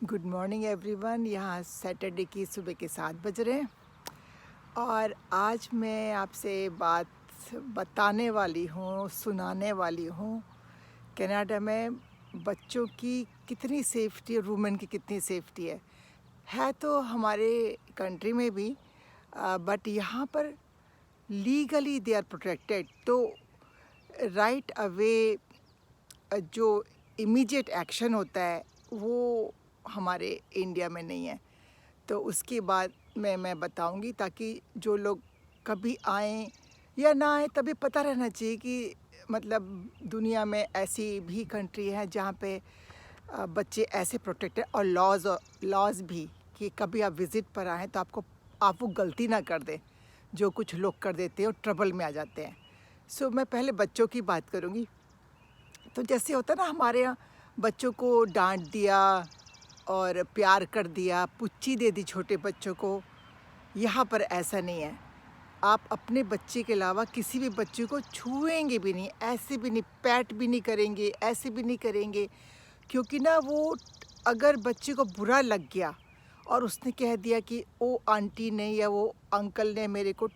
Good morning everyone. यहाँ Saturday की सुबह के 7 बज रहे हैं और आज मैं आपसे बात बताने वाली हूँ, सुनाने वाली हूँ। कनाडा में बच्चों की कितनी सेफ्टी और वुमेन की कितनी सेफ्टी है तो हमारे कंट्री में भी, बट यहाँ पर लीगली दे आर प्रोटेक्टेड। तो राइट अवे जो इमीडिएट एक्शन होता है वो हमारे इंडिया में नहीं है। तो उसके बाद मैं बताऊंगी ताकि जो लोग कभी आएँ या ना आए तभी पता रहना चाहिए कि मतलब दुनिया में ऐसी भी कंट्री है जहाँ पे बच्चे ऐसे प्रोटेक्टेड और लॉज भी कि कभी आप विज़िट पर आएँ तो आप वो गलती ना कर दें जो कुछ लोग कर देते हैं और ट्रबल में आ जाते हैं। सो मैं पहले बच्चों की बात करूँगी। तो जैसे होता है ना, हमारे यहाँ बच्चों को डांट दिया और प्यार कर दिया, पुच्ची दे दी छोटे बच्चों को। यहाँ पर ऐसा नहीं है। आप अपने बच्चे के अलावा किसी भी बच्चे को छुएंगे भी नहीं, ऐसे भी नहीं, पैट भी नहीं करेंगे, ऐसे भी नहीं करेंगे। क्योंकि ना वो अगर बच्चे को बुरा लग गया और उसने कह दिया कि वो आंटी ने या वो अंकल ने मेरे को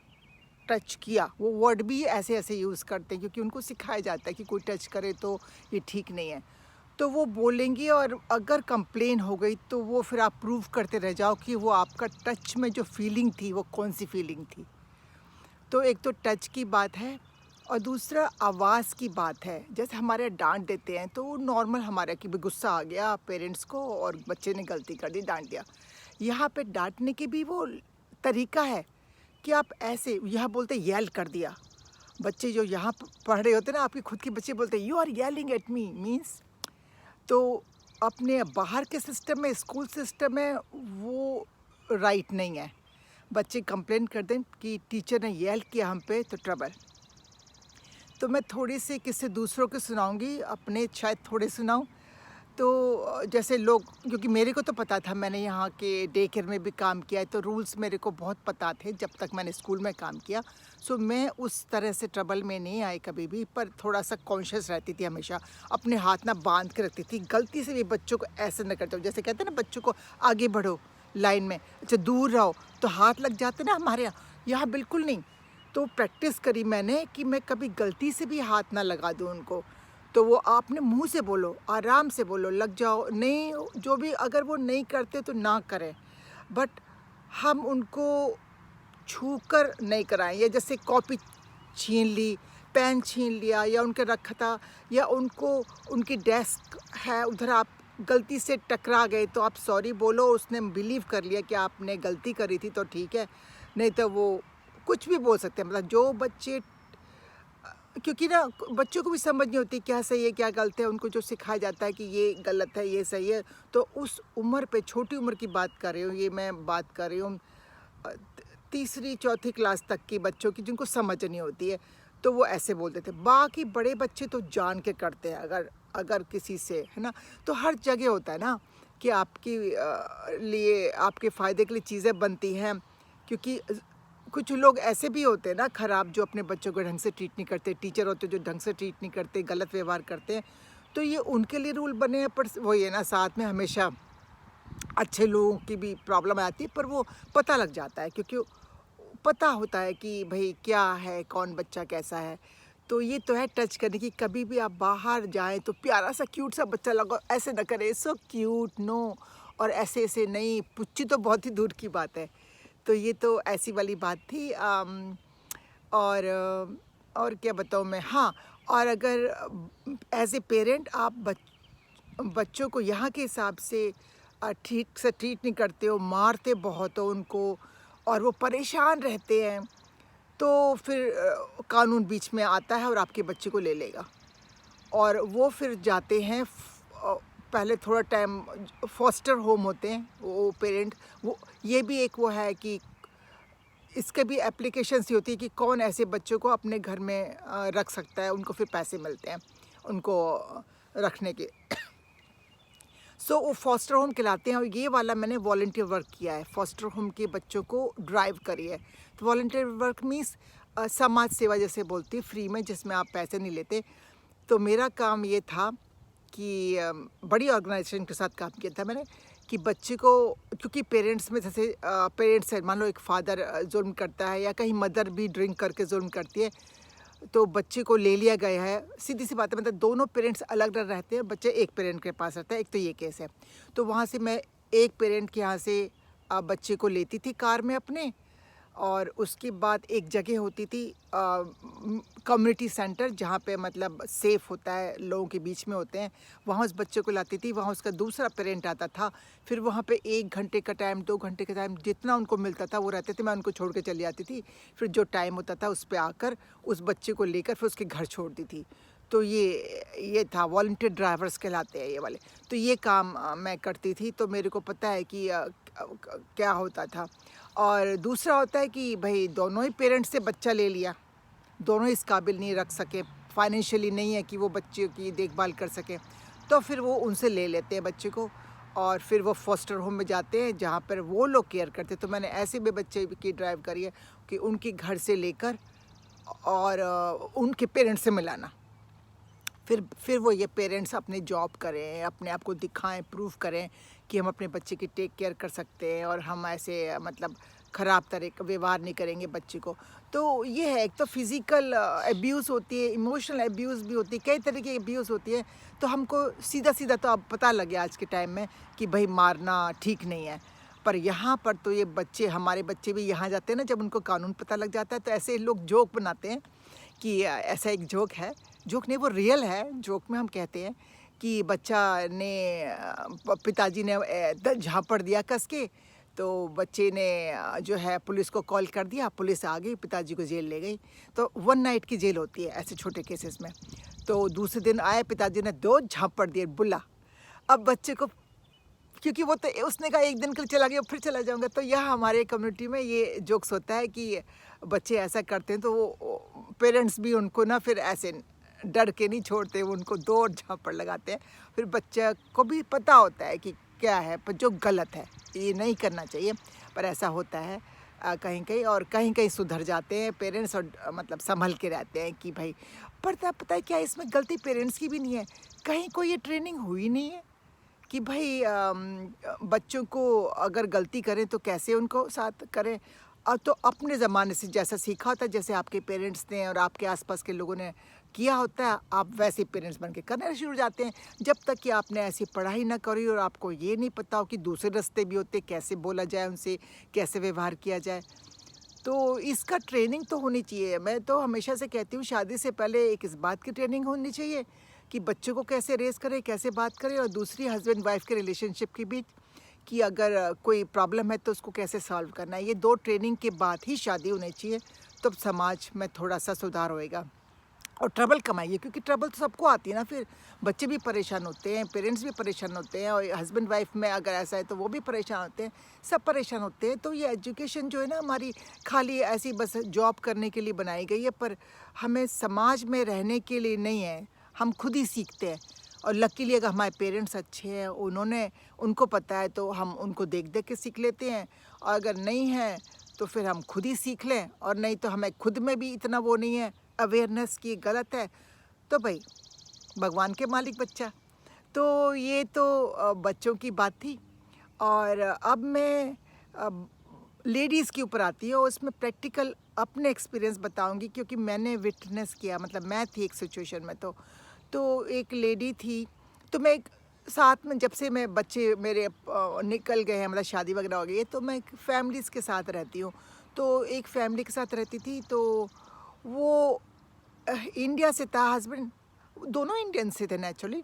टच किया, वो वर्ड भी ऐसे ऐसे यूज़ करते हैं क्योंकि उनको सिखाया जाता है कि कोई टच करे तो ये ठीक नहीं है। तो वो बोलेंगी और अगर कंप्लेन हो गई तो वो फिर आप प्रूव करते रह जाओ कि वो आपका टच में जो फीलिंग थी वो कौन सी फीलिंग थी। तो एक तो टच की बात है और दूसरा आवाज़ की बात है। जैसे हमारे यहाँ डांट देते हैं तो वो नॉर्मल हमारे कि भी गुस्सा आ गया पेरेंट्स को और बच्चे ने गलती कर दी, डांट दिया। यहाँ पे डांटने की भी वो तरीका है कि आप ऐसे, यहाँ बोलते येल कर दिया। बच्चे जो यहाँ पढ़ रहे होते हैं ना, आपके खुद के बच्चे बोलते you are yelling at me means, तो अपने बाहर के सिस्टम में, स्कूल सिस्टम में वो राइट नहीं है। बच्चे कंप्लेन कर दें कि टीचर ने येल किया हम पे तो ट्रबल। तो मैं थोड़ी सी किस्से दूसरों के सुनाऊंगी, अपने शायद थोड़े सुनाऊं। तो जैसे लोग, क्योंकि मेरे को तो पता था, मैंने यहाँ के डे केयर में भी काम किया है तो रूल्स मेरे को बहुत पता थे जब तक मैंने स्कूल में काम किया। सो मैं उस तरह से ट्रबल में नहीं आई कभी भी, पर थोड़ा सा कॉन्शियस रहती थी हमेशा। अपने हाथ ना बांध के रखती थी, गलती से भी बच्चों को ऐसे न करते हो। जैसे कहते हैं ना बच्चों को आगे बढ़ो लाइन में, अच्छा दूर रहो, तो हाथ लग जाते ना हमारे यहाँ बिल्कुल नहीं। तो प्रैक्टिस करी मैंने कि मैं कभी गलती से भी हाथ ना लगा दूँ उनको। तो वो आपने मुंह से बोलो, आराम से बोलो, लग जाओ नहीं, जो भी अगर वो नहीं करते तो ना करें, बट हम उनको छूकर नहीं कराएं। या जैसे कॉपी छीन ली, पेन छीन लिया या उनके रखा था, या उनको उनकी डेस्क है उधर आप गलती से टकरा गए तो आप सॉरी बोलो, उसने बिलीव कर लिया कि आपने गलती करी थी तो ठीक है, नहीं तो वो कुछ भी बोल सकते हैं। मतलब जो बच्चे, क्योंकि ना बच्चों को भी समझ नहीं होती क्या सही है क्या गलत है, उनको जो सिखाया जाता है कि ये गलत है ये सही है। तो उस उम्र पे, छोटी उम्र की बात कर रही हूँ, ये मैं बात कर रही हूँ तीसरी चौथी क्लास तक की बच्चों की, जिनको समझ नहीं होती है, तो वो ऐसे बोलते थे। बाकी बड़े बच्चे तो जान के करते हैं, अगर किसी से है ना। तो हर जगह होता है ना कि आपकी लिए, आपके फ़ायदे के लिए चीज़ें बनती हैं। क्योंकि कुछ लोग ऐसे भी होते हैं ना खराब, जो अपने बच्चों को ढंग से ट्रीट नहीं करते, टीचर होते जो ढंग से ट्रीट नहीं करते, गलत व्यवहार करते हैं। तो ये उनके लिए रूल बने हैं, पर वही है ना, साथ में हमेशा अच्छे लोगों की भी प्रॉब्लम आती है, पर वो पता लग जाता है क्योंकि पता होता है कि भाई क्या है, कौन बच्चा कैसा है। तो ये तो है टच करने की। कभी भी आप बाहर जाएं तो प्यारा सा क्यूट सा बच्चा लगा, ऐसे न करें सो क्यूट नो, और ऐसे ऐसे नहीं, पुच्ची तो बहुत ही दूर की बात है। तो ये तो ऐसी वाली बात थी। और क्या बताऊँ मैं, हाँ, और अगर एज ए पेरेंट आप बच्चों को यहाँ के हिसाब से ठीक से ट्रीट नहीं करते हो, मारते बहुत हो उनको और वो परेशान रहते हैं, तो फिर कानून बीच में आता है और आपके बच्चे को ले लेगा। और वो फिर जाते हैं पहले थोड़ा टाइम, फॉस्टर होम होते हैं वो पेरेंट, वो ये भी एक वो है कि इसके भी एप्लीकेशंस ही होती है कि कौन ऐसे बच्चों को अपने घर में रख सकता है, उनको फिर पैसे मिलते हैं उनको रखने के। सो वो फॉस्टर होम कहलाते हैं। और ये वाला मैंने वॉलंटियर वर्क किया है, फॉस्टर होम के बच्चों को ड्राइव करी है। तो वॉलंटियर वर्क मीन्स समाज सेवा जैसे बोलती है, फ्री में, जिसमें आप पैसे नहीं लेते। तो मेरा काम ये था कि बड़ी ऑर्गेनाइजेशन के साथ काम किया था मैंने कि बच्चे को, क्योंकि पेरेंट्स में जैसे पेरेंट्स है, मान लो एक फादर जुल्म करता है या कहीं मदर भी ड्रिंक करके जुल्म करती है, तो बच्चे को ले लिया गया है। सीधी सी बात है, मतलब दोनों पेरेंट्स अलग अलग रहते हैं, बच्चे एक पेरेंट के पास रहता है। एक तो ये केस है। तो वहाँ से मैं एक पेरेंट के यहाँ से बच्चे को लेती थी कार में अपने, और उसके बाद एक जगह होती थी कम्युनिटी सेंटर, जहाँ पे मतलब सेफ़ होता है, लोगों के बीच में होते हैं, वहाँ उस बच्चे को लाती थी। वहाँ उसका दूसरा पेरेंट आता था। फिर वहाँ पे 1 घंटे का टाइम, 2 घंटे का टाइम, जितना उनको मिलता था वो रहते थे। मैं उनको छोड़ के चली जाती थी। फिर जो टाइम होता था उस पे आकर उस बच्चे को लेकर फिर उसके घर छोड़ दी थी। तो ये था, वॉलंटियर ड्राइवर्स कहलाते हैं ये वाले। तो ये काम मैं करती थी। तो मेरे को पता है कि क्या होता था। और दूसरा होता है कि भाई दोनों ही पेरेंट्स से बच्चा ले लिया, दोनों इस काबिल नहीं रख सके, फाइनेंशियली नहीं है कि वो बच्चे की देखभाल कर सके, तो फिर वो उनसे ले लेते हैं बच्चे को और फिर वो फॉस्टर होम में जाते हैं जहाँ पर वो लोग केयर करते हैं। तो मैंने ऐसे भी बच्चे की ड्राइव करी है कि उनके घर से लेकर और उनके पेरेंट्स से मिलाना। फिर वो ये पेरेंट्स अपने जॉब करें, अपने आप को दिखाएं, प्रूव करें कि हम अपने बच्चे की टेक केयर कर सकते हैं और हम ऐसे मतलब ख़राब तरह का व्यवहार नहीं करेंगे बच्चे को। तो ये है, एक तो फिज़िकल अब्यूज़ होती है, इमोशनल अब्यूज़ भी होती है, कई तरह की अब्यूज़ होती है। तो हमको सीधा तो अब पता लग गया आज के टाइम में कि भाई मारना ठीक नहीं है। पर यहाँ पर तो ये बच्चे, हमारे बच्चे भी यहाँ जाते हैं ना, जब उनको कानून पता लग जाता है तो ऐसे लोग जोक बनाते हैं कि ऐसा एक जोक है, जोक नहीं वो रियल है। जोक में हम कहते हैं कि बच्चा ने पिताजी ने झापड़ दिया कस के, तो बच्चे ने जो है पुलिस को कॉल कर दिया, पुलिस आ गई, पिताजी को जेल ले गई। तो 1 नाइट की जेल होती है ऐसे छोटे केसेस में। तो दूसरे दिन आए, पिताजी ने 2 झापड़ दिए, बुला। अब बच्चे को, क्योंकि वो तो उसने कहा 1 दिन के लिए चला गया, फिर चला जाऊँगा। तो यह हमारे कम्युनिटी में ये जोक्स होता है कि बच्चे ऐसा करते हैं तो वो पेरेंट्स भी उनको ना फिर ऐसे डर के नहीं छोड़ते, वो उनको 2 झापड़ लगाते हैं। फिर बच्चे को भी पता होता है कि क्या है, पर जो गलत है ये नहीं करना चाहिए, पर ऐसा होता है कहीं-कहीं, और कहीं-कहीं सुधर जाते हैं पेरेंट्स और मतलब संभल के रहते हैं कि भाई पता है क्या, इसमें गलती पेरेंट्स की भी नहीं है, कहीं कोई ये ट्रेनिंग हुई नहीं है कि भाई बच्चों को अगर गलती करें तो कैसे उनको साथ करें। तो अपने ज़माने से जैसा सीखा होता है, जैसे आपके पेरेंट्स ने और आपके आसपास के लोगों ने किया होता है, आप वैसे पेरेंट्स बन के करना शुरू हो जाते हैं। जब तक कि आपने ऐसी पढ़ाई ना करी और आपको ये नहीं पता हो कि दूसरे रास्ते भी होते, कैसे बोला जाए उनसे, कैसे व्यवहार किया जाए। तो इसका ट्रेनिंग तो होनी चाहिए। मैं तो हमेशा से कहती हूँ शादी से पहले एक इस बात की ट्रेनिंग होनी चाहिए कि बच्चों को कैसे रेज़ करें, कैसे बात करें, और दूसरी हस्बैंड वाइफ के रिलेशनशिप के बीच कि अगर कोई प्रॉब्लम है तो उसको कैसे सॉल्व करना है। ये 2 ट्रेनिंग के बाद ही शादी होनी चाहिए, तब समाज में थोड़ा-सा सुधार होएगा और ट्रबल कम आएगी, क्योंकि ट्रबल तो सबको आती है ना। फिर बच्चे भी परेशान होते हैं, पेरेंट्स भी परेशान होते हैं, और हस्बैंड वाइफ में अगर ऐसा है तो वो भी परेशान होते हैं, सब परेशान होते हैं। तो ये एजुकेशन जो है ना हमारी, खाली ऐसी बस जॉब करने के लिए बनाई गई है, पर हमें समाज में रहने के लिए नहीं है, हम खुद ही सीखते हैं। और लकीली अगर हमारे पेरेंट्स अच्छे हैं, उनको पता है, तो हम उनको देख के सीख लेते हैं, और अगर नहीं है तो फिर हम खुद ही सीख लें, और नहीं तो हमें खुद में भी इतना वो नहीं है अवेयरनेस की गलत है, तो भाई भगवान के मालिक बच्चा। तो ये तो बच्चों की बात थी। और अब मैं लेडीज़ के ऊपर आती है, और उसमें प्रैक्टिकल अपने एक्सपीरियंस बताऊंगी, क्योंकि मैंने विटनेस किया, मतलब मैं थी एक सिचुएशन में। तो एक लेडी थी, तो मैं एक साथ में, जब से मैं बच्चे मेरे निकल गए हैं, मतलब शादी वगैरह हो गई है, तो मैं फैमिलीज़ के साथ रहती हूँ। तो एक फैमिली के साथ रहती थी, तो वो इंडिया से था हस्बैंड, दोनों इंडियन से थे नेचुरली।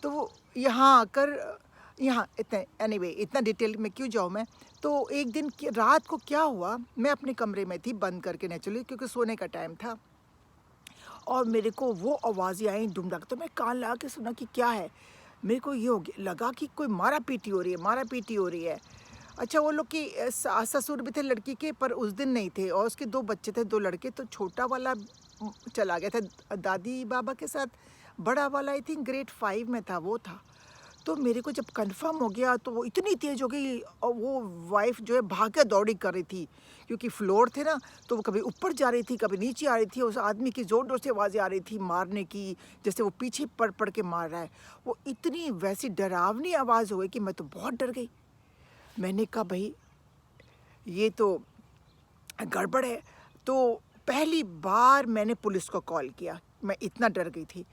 तो वो यहाँ आकर, यहाँ इतने एनीवे इतना डिटेल में क्यों जाऊँ मैं। तो एक दिन रात को क्या हुआ, मैं अपने कमरे में थी बंद करके नेचुरली, क्योंकि सोने का टाइम था, और मेरे को वो आवाज़ें आई डुमडक। तो मैं कान लगा के सुना कि क्या है। मेरे को ये हो गया, लगा कि कोई मारा पीटी हो रही है। अच्छा, वो लोग की सास ससुर भी थे लड़की के, पर उस दिन नहीं थे, और उसके 2 बच्चे थे, 2 लड़के। तो छोटा वाला चला गया था दादी बाबा के साथ, बड़ा वाला आई थिंक ग्रेड 5 में था, वो था। तो मेरे को जब कंफर्म हो गया तो वो इतनी तेज़ हो गई और वो वाइफ़ जो है भागा दौड़ी कर रही थी, क्योंकि फ्लोर थे ना, तो वो कभी ऊपर जा रही थी, कभी नीचे आ रही थी। उस आदमी की ज़ोर-ज़ोर से आवाज़ें आ रही थी मारने की, जैसे वो पीछे पड़-पड़ के मार रहा है। वो इतनी वैसी डरावनी आवाज़ हो गई कि मैं तो बहुत डर गई। मैंने कहा भई ये तो गड़बड़ है। तो पहली बार मैंने पुलिस को कॉल किया, मैं इतना डर गई थी।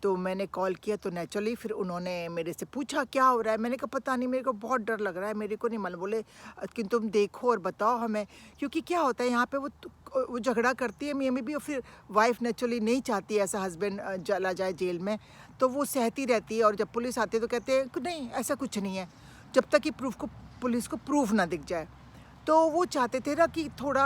तो मैंने कॉल किया तो नेचुरली फिर उन्होंने मेरे से पूछा क्या हो रहा है? मैंने कहा पता नहीं, मेरे को बहुत डर लग रहा है, मेरे को नहीं मालूम। बोले कि तुम देखो और बताओ हमें, क्योंकि क्या होता है यहाँ पे वो झगड़ा करती है मियाँ बीवी और फिर वाइफ़ नेचुरली नहीं चाहती है ऐसा हस्बैंड चला जाए जेल में, तो वो सहती रहती है और जब पुलिस आती है तो कहते हैं कि नहीं ऐसा कुछ नहीं है, जब तक कि पुलिस को प्रूफ ना दिख जाए। तो वो चाहते थे ना कि थोड़ा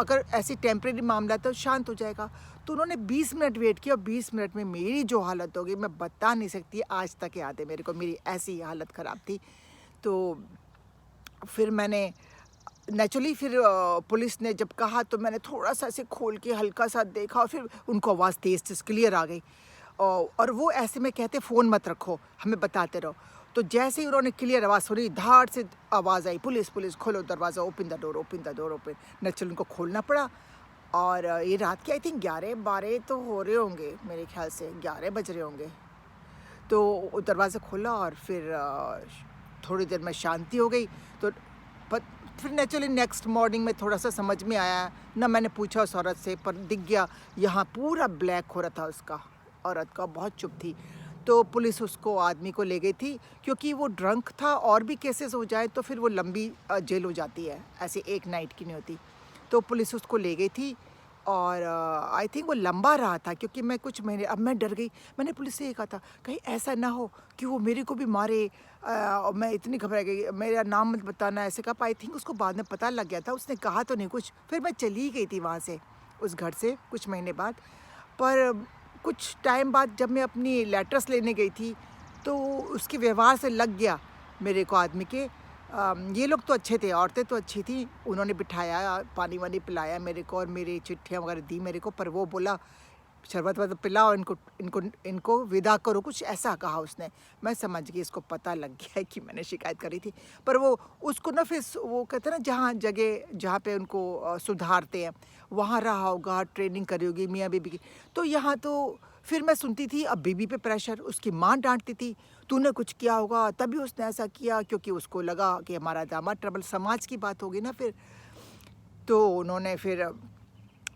अगर ऐसी टेम्परेरी मामला है तो शांत हो जाएगा। तो उन्होंने 20 मिनट वेट किया और 20 मिनट में मेरी जो हालत हो गई मैं बता नहीं सकती, आज तक याद है मेरे को, मेरी ऐसी हालत ख़राब थी। तो फिर मैंने नेचुरली फिर पुलिस ने जब कहा तो मैंने थोड़ा-सा ऐसे खोल के हल्का-सा देखा और फिर उनको आवाज़ तेज़-तेज़ क्लियर आ गई। और वो ऐसे में कहते फ़ोन मत रखो, हमें बताते रहो। तो जैसे ही उन्होंने क्लियर आवाज़ सुनी, धाड़ से आवाज़ आई, पुलिस पुलिस खोलो दरवाज़ा, open the door, open the door, open. Naturally उनको खोलना पड़ा और ये रात के आई थिंक 11-12 तो हो रहे होंगे, मेरे ख्याल से 11 बज रहे होंगे। तो दरवाज़ा खोला और फिर थोड़ी देर में शांति हो गई। तो प फिर नेचुरली नेक्स्ट मॉर्निंग में थोड़ा-सा समझ में आया, ना मैंने पूछा उस औरत से, पर दिख गया यहाँ पूरा ब्लैक हो रहा था उसका, औरत का, बहुत चुप थी। तो पुलिस उसको आदमी को ले गई थी, क्योंकि वो ड्रंक था और भी केसेस हो जाए तो फिर वो लंबी जेल हो जाती है, ऐसे एक नाइट की नहीं होती। तो पुलिस उसको ले गई थी और आई थिंक वो लंबा रहा था, क्योंकि मैं कुछ महीने, अब मैं डर गई। मैंने पुलिस से ये कहा था कहीं ऐसा ना हो कि वो मेरे को भी मारे। और मैं इतनी घबरा गई, मेरा नाम मत बताना ऐसे कहा। आई थिंक उसको बाद में पता लग गया था, उसने कहा तो नहीं कुछ। फिर मैं चली गई थी वहाँ से, उस घर से कुछ महीने बाद। पर कुछ टाइम बाद जब मैं अपनी लेटर्स लेने गई थी तो उसके व्यवहार से लग गया मेरे को आदमी के, ये लोग तो अच्छे थे, औरतें तो अच्छी थी, उन्होंने बिठाया, पानी वानी पिलाया मेरे को और मेरी चिट्ठियाँ वगैरह दी मेरे को। पर वो बोला शरबत वरबत पिलाओ, इनको इनको इनको विदा करो, कुछ ऐसा कहा उसने। मैं समझ गई इसको पता लग गया है कि मैंने शिकायत करी थी। पर वो उसको ना फिर वो कहते हैं ना, जहाँ पे उनको सुधारते हैं वहाँ रहा होगा, ट्रेनिंग करी होगी मियाँ बीबी की। तो यहाँ तो फिर मैं सुनती थी अब बीबी पे प्रेशर, उसकी माँ डांटती थी, तूने कुछ किया होगा तभी उसने ऐसा किया, क्योंकि उसको लगा कि हमारा दामाद ट्रबल, समाज की बात होगी ना फिर। तो उन्होंने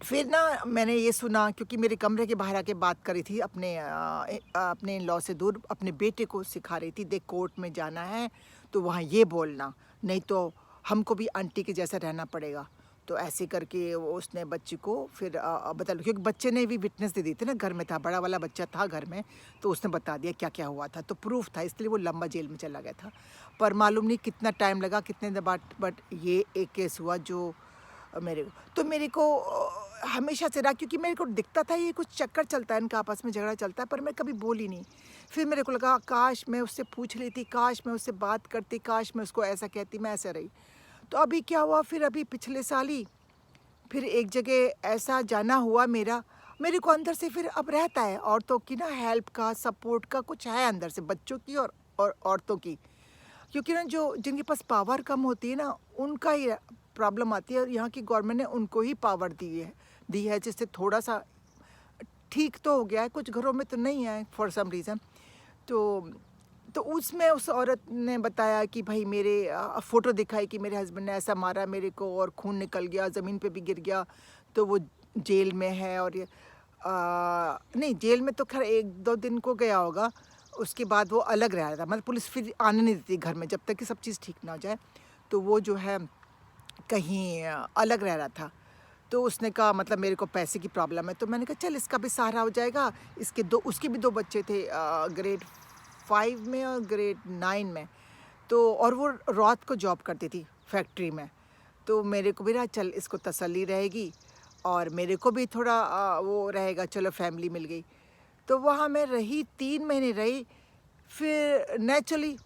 फिर ना मैंने ये सुना, क्योंकि मेरे कमरे के बाहर आके बात करी थी अपने इन लॉ से दूर, अपने बेटे को सिखा रही थी, देख कोर्ट में जाना है तो वहाँ ये बोलना, नहीं तो हमको भी आंटी के जैसा रहना पड़ेगा। तो ऐसे करके उसने बच्ची को फिर बता, क्योंकि बच्चे ने भी विटनेस दे दी थी ना, घर में था, बड़ा वाला बच्चा था घर में, तो उसने बता दिया क्या क्या हुआ था, तो प्रूफ था, इसलिए वो लंबा जेल में चला गया था। पर मालूम नहीं कितना टाइम लगा, कितने दिन बाद, बट ये एक केस हुआ जो मेरे को हमेशा से रहा, क्योंकि मेरे को दिखता था ये कुछ चक्कर चलता है, इनका आपस में झगड़ा चलता है, पर मैं कभी बोली नहीं। फिर मेरे को लगा काश मैं उससे पूछ लेती, काश मैं उससे बात करती, काश मैं उसको ऐसा कहती, मैं ऐसे रही। तो अभी क्या हुआ, फिर अभी पिछले साल ही फिर एक जगह ऐसा जाना हुआ मेरे को अंदर से फिर अब रहता है औरतों की ना हेल्प का, सपोर्ट का कुछ है अंदर से, बच्चों की और औरतों की। क्योंकि ना जो जिनके पास पावर कम होती है ना, उनका ही प्रॉब्लम आती है, और यहाँ की गवर्नमेंट ने उनको ही पावर दी है, जिससे थोड़ा सा ठीक तो हो गया है, कुछ घरों में तो नहीं है फॉर सम रीज़न। तो उसमें उस औरत ने बताया कि भाई मेरे फ़ोटो दिखाई कि मेरे हस्बैंड ने ऐसा मारा मेरे को और खून निकल गया, ज़मीन पे भी गिर गया, तो वो जेल में है। और ये नहीं, जेल में तो खैर 1-2 दिन को गया होगा, उसके बाद वो अलग रह रहा था, मतलब पुलिस फिर आने नहीं देती घर में जब तक कि सब चीज़ ठीक ना हो जाए। तो वो जो है कहीं अलग रह रहा था। तो उसने कहा मतलब मेरे को पैसे की प्रॉब्लम है, तो मैंने कहा चल इसका भी सहारा हो जाएगा। उसके भी 2 बच्चे थे, ग्रेड 5 में और ग्रेड 9 में। तो और वो रात को जॉब करती थी फैक्ट्री में। तो मेरे को भी रहा चल इसको तसल्ली रहेगी और मेरे को भी थोड़ा वो रहेगा, चलो फैमिली मिल गई। तो वहाँ मैं रही, 3 महीने रही। फिर नेचुरली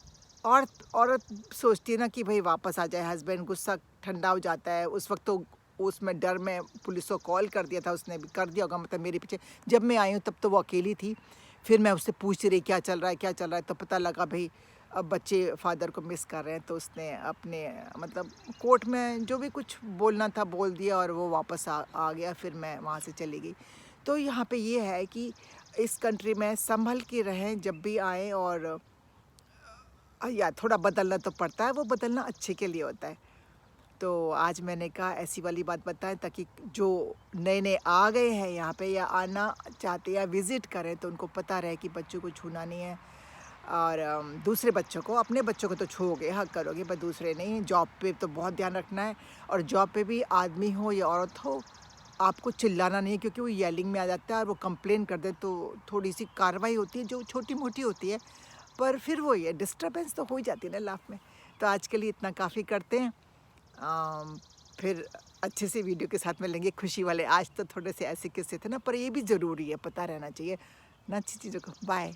औरत सोचती है ना कि भाई वापस आ जाए हस्बैंड, गुस्सा ठंडा हो जाता है। उस वक्त तो उसमें डर में पुलिस को कॉल कर दिया था, उसने भी कर दिया होगा, मतलब मेरे पीछे। जब मैं आई हूँ तब तो वो अकेली थी। फिर मैं उससे पूछती रही क्या चल रहा है, क्या चल रहा है, तो पता लगा भाई अब बच्चे फादर को मिस कर रहे हैं। तो उसने अपने मतलब कोर्ट में जो भी कुछ बोलना था बोल दिया और वो वापस आ गया। फिर मैं वहाँ से चली गई। तो यहाँ पे ये है कि इस कंट्री में संभल के रहें जब भी आएँ, और या थोड़ा बदलना तो पड़ता है, वो बदलना अच्छे के लिए होता है। तो आज मैंने कहा ऐसी वाली बात बताएं ताकि जो नए नए आ गए हैं यहाँ पे या आना चाहते या विज़िट करें तो उनको पता रहे कि बच्चों को छूना नहीं है। और दूसरे बच्चों को, अपने बच्चों को तो छूओगे, हक करोगे, पर दूसरे नहीं। जॉब पे तो बहुत ध्यान रखना है, और जॉब पे भी आदमी हो या औरत हो आपको चिल्लाना नहीं है, क्योंकि वो येलिंग में आ जाता है और वो कंप्लेन कर दे तो थोड़ी सी कार्रवाई होती है जो छोटी मोटी होती है, पर फिर वही है, डिस्टर्बेंस तो हो ही जाती है ना लाइफ में। तो आज के लिए इतना काफ़ी करते हैं। फिर अच्छे से वीडियो के साथ मिलेंगे खुशी वाले। आज तो थोड़े से ऐसे किस्से थे ना, पर ये भी ज़रूरी है, पता रहना चाहिए ना अच्छी चीज़ों को। बाय।